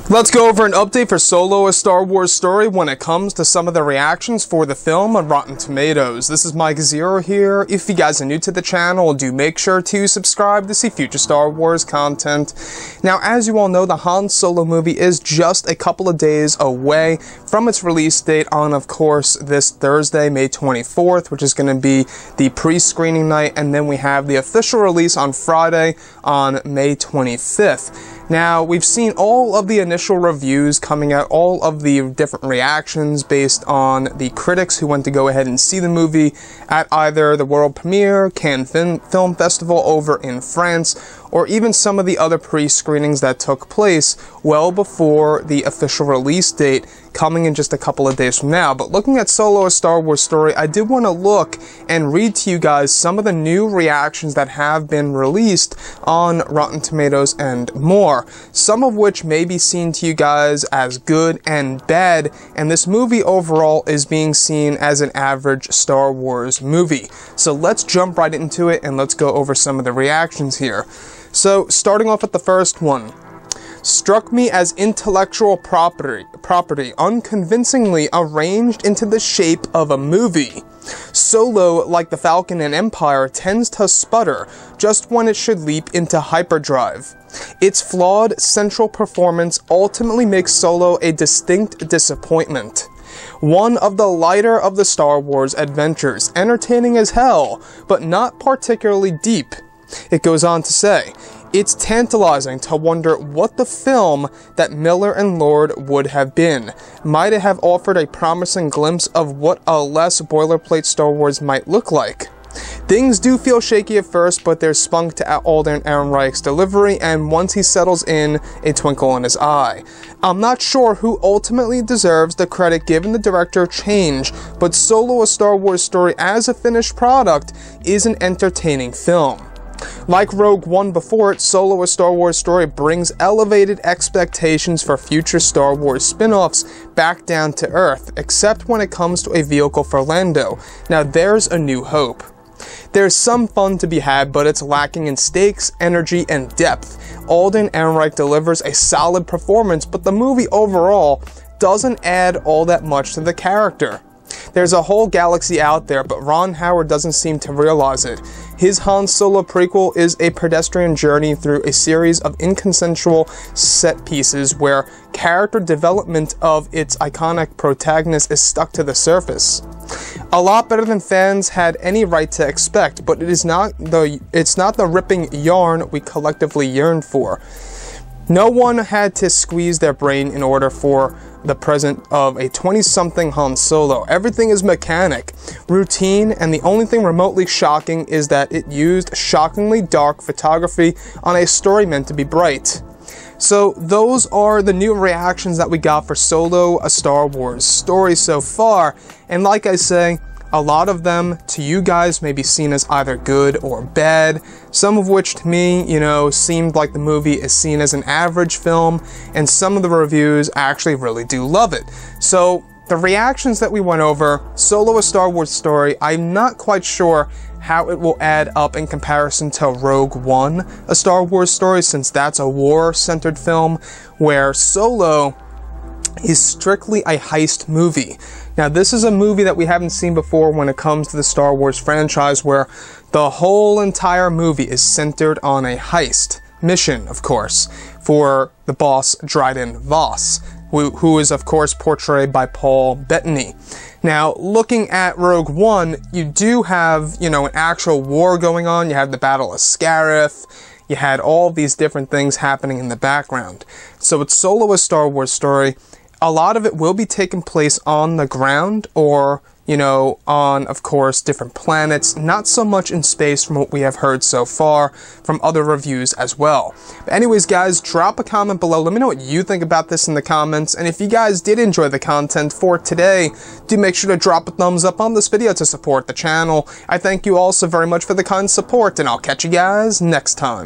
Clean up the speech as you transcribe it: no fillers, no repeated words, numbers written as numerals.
Let's go over an update for Solo: A Star Wars Story when it comes to some of the reactions for the film on Rotten Tomatoes. This is Mike Zero here. If you guys are new to the channel, do make sure to subscribe to see future Star Wars content. Now, as you all know, the Han Solo movie is just a couple of days away from its release date on, of course, this Thursday, May 24th, which is going to be the pre-screening night, and then we have the official release on Friday on May 25th. Now, we've seen all of the initial reviews coming out, all of the different reactions based on the critics who went to go ahead and see the movie at either the world premiere, Cannes Film Festival over in France, or even some of the other pre-screenings that took place well before the official release date coming in just a couple of days from now. But looking at Solo: A Star Wars Story, I did want to look and read to you guys some of the new reactions that have been released on Rotten Tomatoes and more, some of which may be seen to you guys as good and bad, and this movie overall is being seen as an average Star Wars movie. So let's jump right into it and let's go over some of the reactions here. So, starting off with the first one. Struck me as intellectual property unconvincingly arranged into the shape of a movie. Solo, like the Falcon and Empire, tends to sputter just when it should leap into hyperdrive. Its flawed central performance ultimately makes Solo a distinct disappointment. One of the lighter of the Star Wars adventures, entertaining as hell, but not particularly deep. It goes on to say, it's tantalizing to wonder what the film that Miller and Lord would have been. Might it have offered a promising glimpse of what a less boilerplate Star Wars might look like? Things do feel shaky at first, but there's spunk to Alden Ehrenreich's delivery, and once he settles in, a twinkle in his eye. I'm not sure who ultimately deserves the credit given the director change, but Solo: A Star Wars Story as a finished product is an entertaining film. Like Rogue One before it, Solo: A Star Wars Story brings elevated expectations for future Star Wars spin-offs back down to earth, except when it comes to a vehicle for Lando. Now there's a new hope. There's some fun to be had, but it's lacking in stakes, energy, and depth. Alden Ehrenreich delivers a solid performance, but the movie overall doesn't add all that much to the character. There's a whole galaxy out there, but Ron Howard doesn't seem to realize it. His Han Solo prequel is a pedestrian journey through a series of inconsensual set pieces where character development of its iconic protagonist is stuck to the surface. A lot better than fans had any right to expect, but it's not the ripping yarn we collectively yearned for. No one had to squeeze their brain in order for the present of a 20-something Han Solo. Everything is mechanic, routine, and the only thing remotely shocking is that it used shockingly dark photography on a story meant to be bright. So those are the new reactions that we got for Solo: A Star Wars Story so far, and like I say, a lot of them to you guys may be seen as either good or bad, some of which to me, seemed like the movie is seen as an average film, and some of the reviews actually really do love it. So the reactions that we went over, Solo: A Star Wars Story, I'm not quite sure how it will add up in comparison to Rogue One: A Star Wars Story, since that's a war-centered film, where Solo is strictly a heist movie. Now, this is a movie that we haven't seen before when it comes to the Star Wars franchise, where the whole entire movie is centered on a heist mission, of course, for the boss Dryden Voss, who is, of course, portrayed by Paul Bettany. Now, looking at Rogue One, you do have, an actual war going on. You have the Battle of Scarif. You had all these different things happening in the background. So it's Solo: A Star Wars Story. A lot of it will be taking place on the ground or, on, of course, different planets, not so much in space from what we have heard so far from other reviews as well. But anyways, guys, drop a comment below. Let me know what you think about this in the comments. And if you guys did enjoy the content for today, do make sure to drop a thumbs up on this video to support the channel. I thank you all so very much for the kind support, and I'll catch you guys next time.